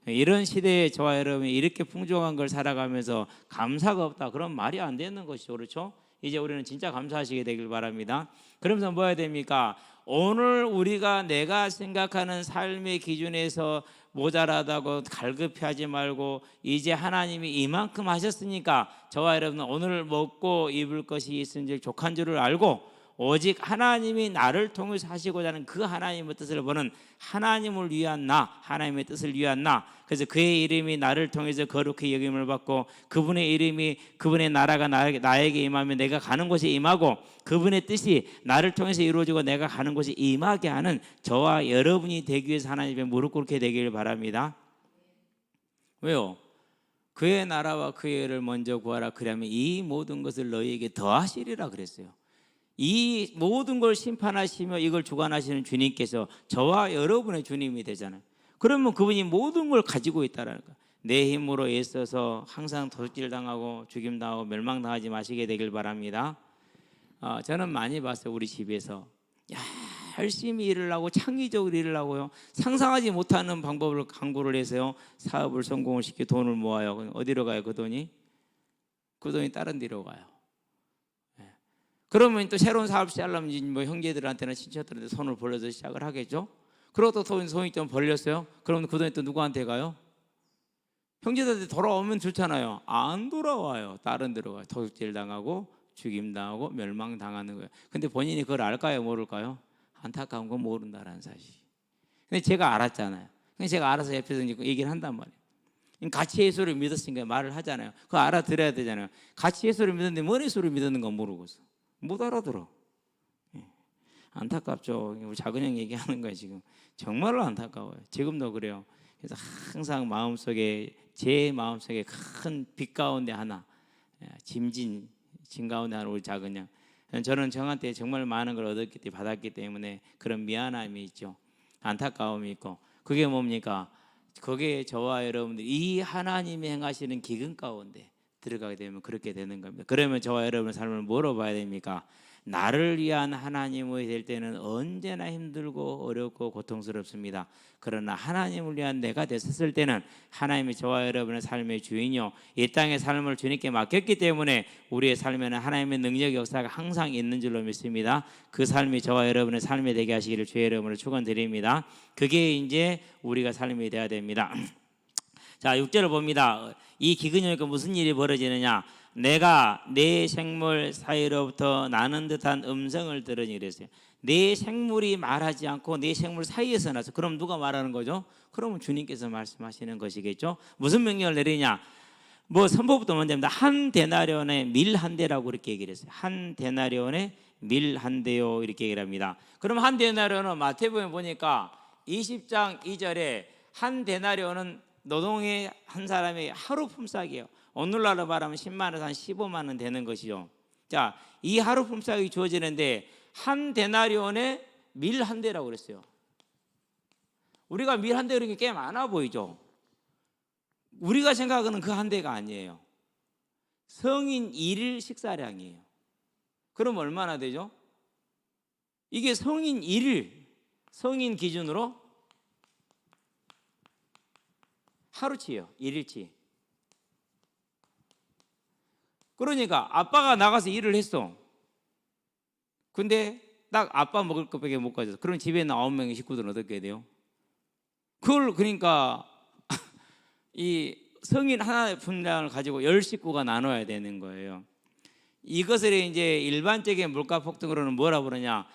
이런 시대에 저와 여러분이 이렇게 풍족한 걸 살아가면서 감사가 없다, 그런 말이 안 되는 것이죠. 그렇죠? 이제 우리는 진짜 감사하시게 되길 바랍니다. 그러면서 뭐 해야 됩니까? 오늘 우리가 내가 생각하는 삶의 기준에서 모자라다고 갈급해하지 말고 이제 하나님이 이만큼 하셨으니까 저와 여러분은 오늘 먹고 입을 것이 있은지 족한 줄을 알고 오직 하나님이 나를 통해서 하시고자 하는 그 하나님의 뜻을 보는 하나님을 위한 나, 하나님의 뜻을 위한 나. 그래서 그의 이름이 나를 통해서 거룩히 여김을 받고 그분의 이름이, 그분의 나라가 나에게 임하면 내가 가는 곳에 임하고 그분의 뜻이 나를 통해서 이루어지고 내가 가는 곳에 임하게 하는 저와 여러분이 되기 위해서 하나님의 무릎 꿇게 되기를 바랍니다. 왜요? 그의 나라와 그의 의를 먼저 구하라. 그러면 이 모든 것을 너희에게 더하시리라 그랬어요. 이 모든 걸 심판하시며 이걸 주관하시는 주님께서 저와 여러분의 주님이 되잖아요. 그러면 그분이 모든 걸 가지고 있다라는 거예요. 내 힘으로 애써서 항상 도둑질 당하고 죽임당하고 멸망당하지 마시게 되길 바랍니다. 저는 많이 봤어요. 우리 집에서 열심히 일을 하고 창의적으로 일을 하고요, 상상하지 못하는 방법을 강구를 해서요 사업을 성공을 시켜 돈을 모아요. 어디로 가요? 그 돈이 다른 데로 가요. 그러면 또 새로운 사업 시작하려면 뭐 형제들한테나 친척들한테 손을 벌려서 시작을 하겠죠. 그리고 또 돈이 좀 벌렸어요. 그러면 그 돈이 또 누구한테 가요? 형제들한테 돌아오면 좋잖아요. 안 돌아와요. 다른 데로 가요. 도둑질 당하고 죽임당하고 멸망당하는 거예요. 근데 본인이 그걸 알까요? 모를까요? 안타까운 건 모른다라는 사실. 근데 제가 알았잖아요. 근데 제가 알아서 옆에서 얘기를 한단 말이에요. 가치 예수를 믿었으니까 말을 하잖아요. 그거 알아들어야 되잖아요. 가치 예수를 믿었는데 뭔 예수를 믿었는 건 모르고 있어. 못 알아들어. 안타깝죠. 우리 작은 형 얘기하는 거예요. 지금 정말로 안타까워요. 지금도 그래요. 그래서 항상 마음속에, 제 마음속에 큰 빛 가운데 하나, 짐 가운데 하나 우리 작은 형. 저는 정한테 정말 많은 걸 받았기 때문에 그런 미안함이 있죠. 안타까움이 있고. 그게 뭡니까? 그게 저와 여러분들 이 하나님이 행하시는 기근 가운데 들어가게 되면 그렇게 되는 겁니다. 그러면 저와 여러분의 삶을 뭐로 봐야 됩니까? 나를 위한 하나님이 될 때는 언제나 힘들고 어렵고 고통스럽습니다. 그러나 하나님을 위한 내가 됐을 때는 하나님이 저와 여러분의 삶의 주인이요, 이 땅의 삶을 주님께 맡겼기 때문에 우리의 삶에는 하나님의 능력 역사가 항상 있는 줄로 믿습니다. 그 삶이 저와 여러분의 삶이 되게 하시기를 주의 이름으로 축원드립니다. 그게 이제 우리가 삶이 되어야 됩니다. 자, 6절을 봅니다. 이 기근이 오니까 무슨 일이 벌어지느냐? 내가 내 생물 사이로부터 나는 듯한 음성을 들으니 이랬어요. 내 생물이 말하지 않고 내 생물 사이에서 나서. 그럼 누가 말하는 거죠? 그러면 주님께서 말씀하시는 것이겠죠. 무슨 명령을 내리냐? 뭐 선포부터 먼저입니다. 한 데나리온의 밀 한 대라고 이렇게 얘기를 했어요. 한 데나리온의 밀 한 대요, 이렇게 얘기를 합니다. 그럼 한 데나리온은 마태복음에 보니까 20장 2절에 한 데나리온은 노동의 한 사람의 하루 품삯이에요. 오늘날로 말하면 10만 원, 한 15만 원 되는 것이죠. 자, 이 하루 품삯이 주어지는데 한 데나리온에 밀 한 대라고 그랬어요. 우리가 밀 한 대 그러니까 꽤 많아 보이죠. 우리가 생각하는 그 한 대가 아니에요. 성인 1일 식사량이에요. 그럼 얼마나 되죠? 이게 성인 1일, 성인 기준으로 하루치예요. 1일치. 그러니까 아빠가 나가서 일을 했어. 근데 딱 아빠 먹을 것밖에 못 가져서. 그럼 집에 있는 9명의 식구들은 어떻게 해야 돼요? 그걸 그러니까 이 성인 하나의 분량을 가지고 10식구가 나눠야 되는 거예요. 이것을 이제 일반적인 물가 폭등으로는 뭐라 그러냐?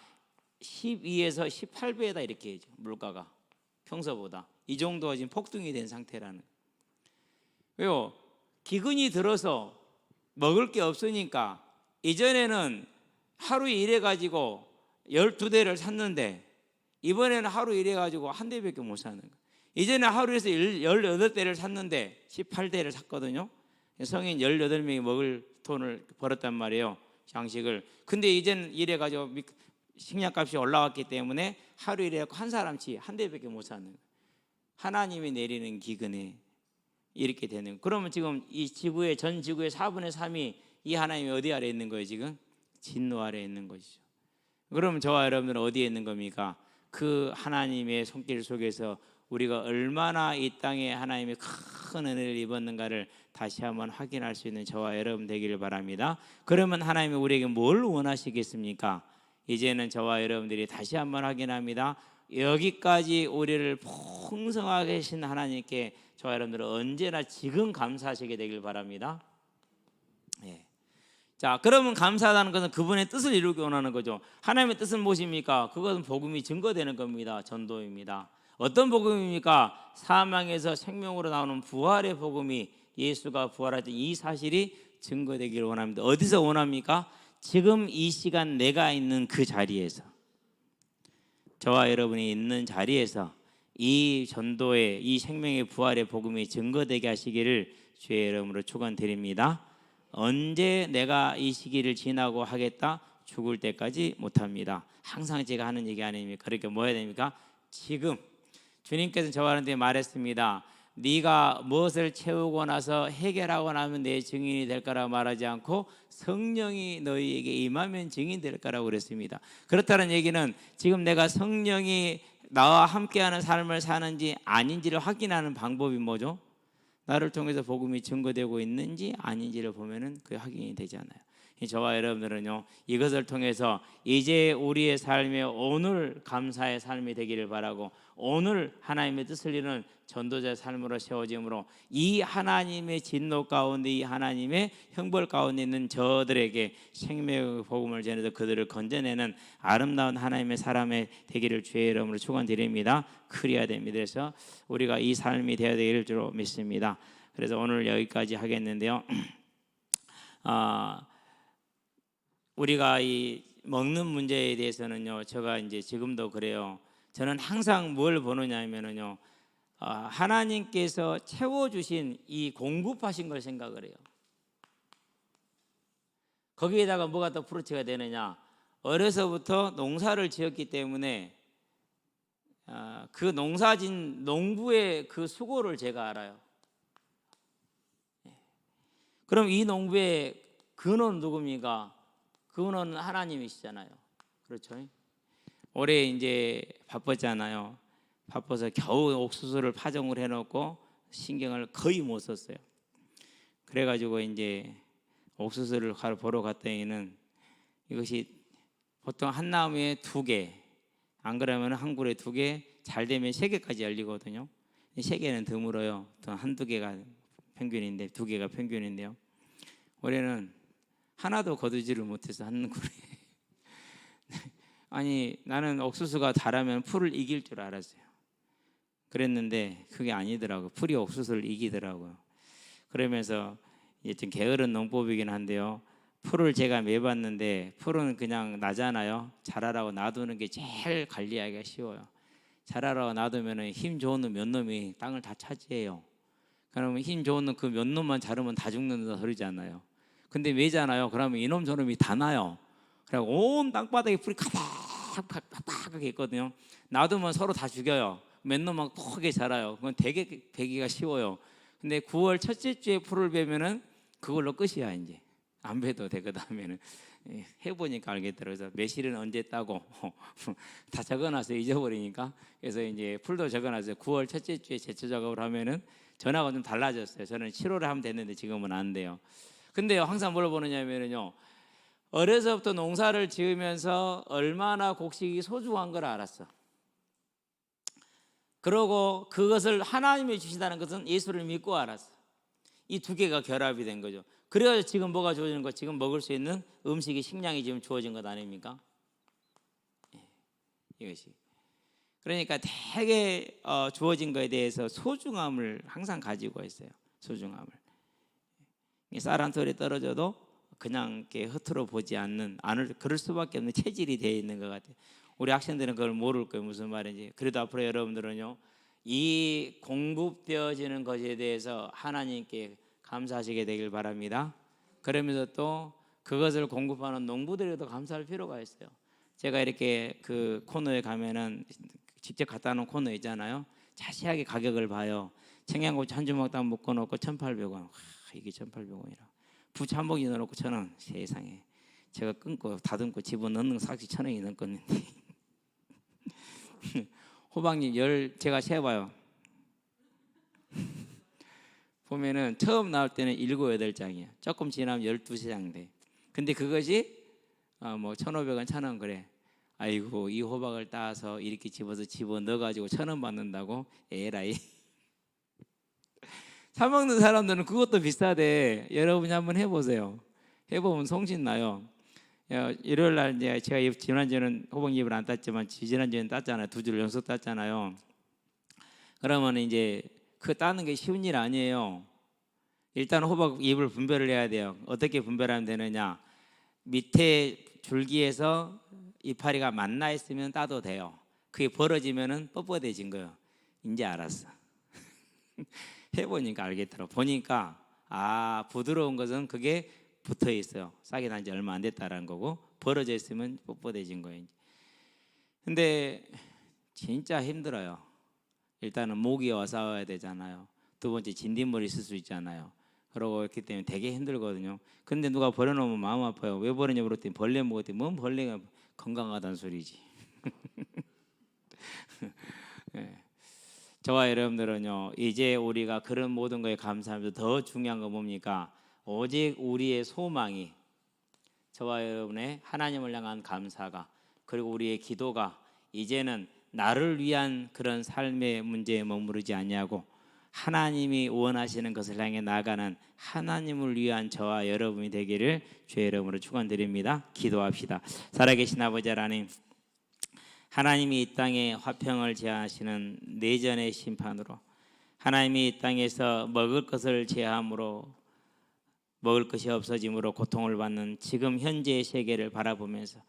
12에서 18배다 이렇게 해죠. 물가가 평소보다. 이 정도가 지금 폭등이 된 상태라는. 왜요? 기근이 들어서 먹을 게 없으니까 이전에는 하루 일해 가지고 12대를 샀는데 이번에는 하루 일해 가지고 한 대밖에 못 사는 거예요. 이전에 하루에서 18대를 샀는데 18대를 샀거든요. 성인 18명이 먹을 돈을 벌었단 말이에요. 양식을. 근데 이제는 일해 가지고 식량값이 올라왔기 때문에 하루 일해 갖고 한 사람치 한 대밖에 못 사는 거예요. 하나님이 내리는 기근에 이렇게 되는 거예요. 그러면 지금 이 지구의 전 지구의 4분의 3이 이 하나님이 어디 아래 있는 거예요? 지금 진노 아래 있는 것이죠. 그러면 저와 여러분들은 어디에 있는 겁니까? 그 하나님의 손길 속에서 우리가 얼마나 이 땅에 하나님의 큰 은혜를 입었는가를 다시 한번 확인할 수 있는 저와 여러분 되기를 바랍니다. 그러면 하나님이 우리에게 뭘 원하시겠습니까? 이제는 저와 여러분들이 다시 한번 확인합니다. 여기까지 우리를 풍성하게 하신 하나님께 저와 여러분들은 언제나 지금 감사하시게 되길 바랍니다. 예. 자, 그러면 감사하다는 것은 그분의 뜻을 이루기 원하는 거죠. 하나님의 뜻은 무엇입니까? 그것은 복음이 증거되는 겁니다. 전도입니다. 어떤 복음입니까? 사망에서 생명으로 나오는 부활의 복음이, 예수가 부활하신 이 사실이 증거되기를 원합니다. 어디서 원합니까? 지금 이 시간 내가 있는 그 자리에서, 저와 여러분이 있는 자리에서 이 전도의, 이 생명의 부활의 복음이 증거되게 하시기를 주의 이름으로 축원드립니다. 언제 내가 이 시기를 지나고 하겠다? 죽을 때까지 못합니다. 항상 제가 하는 얘기 아닙니까? 그러니까 뭐 해야 됩니까? 지금. 주님께서 저한테 말했습니다. 네가 무엇을 채우고 나서 해결하고 나면 내 증인이 될 거라고 말하지 않고 성령이 너희에게 임하면 증인 될 거라고 그랬습니다. 그렇다는 얘기는 지금 내가 성령이 나와 함께하는 삶을 사는지 아닌지를 확인하는 방법이 뭐죠? 나를 통해서 복음이 증거되고 있는지 아닌지를 보면은 그게 확인이 되잖아요. 저와 여러분들은요, 이것을 통해서 이제 우리의 삶에 오늘 감사의 삶이 되기를 바라고, 오늘 하나님의 뜻을 이루는 전도자의 삶으로 세워짐으로 이 하나님의 진노 가운데, 이 하나님의 형벌 가운데 있는 저들에게 생명의 복음을 전해서 그들을 건져내는 아름다운 하나님의 사람이 되기를 주의 이름으로 축원드립니다. 그래야 됩니다. 그래서 우리가 이 삶이 되어야 되기를 주로 믿습니다. 그래서 오늘 여기까지 하겠는데요. 우리가 이 먹는 문제에 대해서는요, 제가 이제 지금도 그래요. 저는 항상 뭘 보느냐면요, 하나님께서 채워주신 이 공급하신 걸 생각을 해요. 거기에다가 뭐가 더 프로치가 되느냐? 어려서부터 농사를 지었기 때문에 그 농사진 농부의 그 수고를 제가 알아요. 그럼 이 농부의 근원 누굽니까? 그분은 하나님이시잖아요. 그렇죠? 올해 이제 바빴잖아요. 바빠서 겨우 옥수수를 파종을 해놓고 신경을 거의 못 썼어요. 그래가지고 이제 옥수수를 보러 갔더니는 이것이 보통 한 나무에 2개, 안 그러면 한 그루에 2개, 잘 되면 3개까지 열리거든요. 3개는 드물어요. 한두 개가 평균인데 2개가 평균인데요. 올해는 하나도 거두지를 못해서 한 그루에 아니 나는 옥수수가 자라면 풀을 이길 줄 알았어요. 그랬는데 그게 아니더라고요. 풀이 옥수수를 이기더라고요. 그러면서 이게 좀 게으른 농법이긴 한데요. 풀을 제가 매봤는데 풀은 그냥 나잖아요. 자라라고 놔두는 게 제일 관리하기가 쉬워요. 자라라고 놔두면 힘 좋은 놈 몇 놈이 땅을 다 차지해요. 그러면 힘 좋은 놈 그 몇 놈만 자르면 다 죽는다 소리잖아요. 근데 왜잖아요. 그러면 이놈 저놈이 다 나요. 그리고 온 땅바닥에 풀이 가닥가닥하게 있거든요. 놔두면 서로 다 죽여요. 몇 놈만 크게 자라요. 그건 되게 베기가 쉬워요. 근데 9월 첫째 주에 풀을 베면은 그걸로 끝이야. 이제 안 베도 돼. 그 다음에는 해보니까 알겠더라고요. 그래서 매실은 언제 따고 다 적어놔서 잊어버리니까. 그래서 이제 풀도 적어놨어요. 9월 첫째 주에 제초 작업을 하면은 전화가 좀 달라졌어요. 저는 7월에 하면 됐는데 지금은 안 돼요. 근데요, 항상 물어보느냐면요, 어려서부터 농사를 지으면서 얼마나 곡식이 소중한 걸 알았어. 그러고 그것을 하나님이 주신다는 것은 예수를 믿고 알았어. 이 2개가 결합이 된 거죠. 그래서 지금 뭐가 주어지는 거? 지금 먹을 수 있는 음식이 식량이 지금 주어진 것 아닙니까? 이것이. 그러니까 되게 주어진 것에 대해서 소중함을 항상 가지고 있어요. 소중함을. 쌀 한 톨이 떨어져도 그냥 이렇게 흐트러 보지 않는, 그럴 수밖에 없는 체질이 되어 있는 것 같아요. 우리 학생들은 그걸 모를 거예요. 무슨 말인지. 그래도 앞으로 여러분들은요, 이 공급되어지는 것에 대해서 하나님께 감사하시게 되길 바랍니다. 그러면서 또 그것을 공급하는 농부들에도 감사할 필요가 있어요. 제가 이렇게 그 코너에 가면은 직접 갖다 놓은 코너 있잖아요. 자세하게 가격을 봐요. 청양고추 한 주먹 딱 묶어놓고 1,800원. 이게 1,800원이라. 부추 한 봉지 넣어놓고 1,000원. 세상에. 제가 끊고 다듬고 집어넣는 거 삭시 1,000원이 넘었는데. 호박잎 제가 세봐요. 보면은 처음 나올 때는 7, 8장이야. 조금 지나면 12장 돼. 근데 그것이 뭐 1,500원, 1,000원 그래. 아이고, 이 호박을 따서 이렇게 집어넣어가지고 1,000원 받는다고? 에라이. 사 먹는 사람들은 그것도 비싸대. 여러분이 한번 해보세요. 해보면 성신 나요. 일요일 날 이제 제가 지난주에는 호박잎을 안 땄지만 지난주에는 땄잖아요. 2주를 연속 땄잖아요. 그러면 이제 그 따는 게 쉬운 일 아니에요. 일단 호박잎을 분별을 해야 돼요. 어떻게 분별하면 되느냐? 밑에 줄기에서 이파리가 만나 있으면 따도 돼요. 그게 벌어지면은 뻣뻣해진 거예요. 이제 알았어. 해보니까 알겠더라고. 보니까 부드러운 것은 그게 붙어 있어요. 싹이 난 지 얼마 안 됐다라는 거고, 벌어져 있으면 뻣뻣해진 거예요. 근데 진짜 힘들어요. 일단은 모기와 싸워야 되잖아요. 두 번째 진딧물이 있을 수 있잖아요. 그러고 그렇기 때문에 되게 힘들거든요. 근데 누가 버려놓으면 마음 아파요. 왜 버렸냐 그랬더니 벌레 먹었더니 뭔 벌레가 건강하다는 소리지. 네. 저와 여러분들은요, 이제 우리가 그런 모든 거에 감사하면서 더 중요한 건 뭡니까? 오직 우리의 소망이, 저와 여러분의 하나님을 향한 감사가, 그리고 우리의 기도가 이제는 나를 위한 그런 삶의 문제에 머무르지 않냐고, 하나님이 원하시는 것을 향해 나아가는 하나님을 위한 저와 여러분이 되기를 주의 이름으로 축원드립니다. 기도합시다. 살아계신 아버지 하나님, 하나님이 이 땅에 화평을 제하시는 내전의 심판으로, 하나님이 이 땅에서 먹을 것을 제함으로 먹을 것이 없어짐으로 고통을 받는 지금 현재의 세계를 바라보면서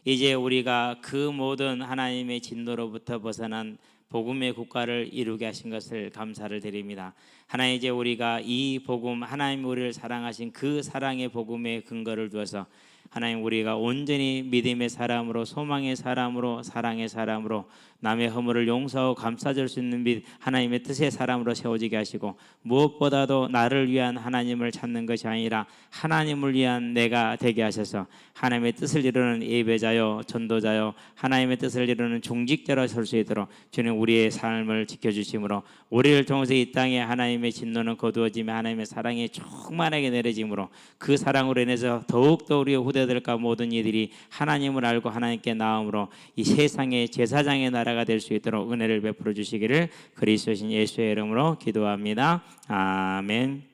이제 우리가 그 모든 하나님의 진노로부터 벗어난 복음의 국가를 이루게 하신 것을 감사를 드립니다. 하나님, 이제 우리가 이 복음, 하나님 우리를 사랑하신 그 사랑의 복음의 근거를 두어서 하나님 우리가 온전히 믿음의 사람으로, 소망의 사람으로, 사랑의 사람으로, 남의 허물을 용서하고 감싸줄 수 있는 하나님의 뜻의 사람으로 세워지게 하시고, 무엇보다도 나를 위한 하나님을 찾는 것이 아니라 하나님을 위한 내가 되게 하셔서 하나님의 뜻을 이루는 예배자요, 전도자요, 하나님의 뜻을 이루는 중직자로 설 수 있도록 주님 우리의 삶을 지켜주심으로, 우리를 통해서 이 땅에 하나님의 진노는 거두어지며 하나님의 사랑이 충만하게 내려짐으로, 그 사랑으로 인해서 더욱더 우리의 후대들과 모든 이들이 하나님을 알고 하나님께 나옴으로 이 세상의 제사장의 나라가 될 수 있도록 은혜를 베풀어 주시기를 그리스도신 예수의 이름으로 기도합니다. 아멘.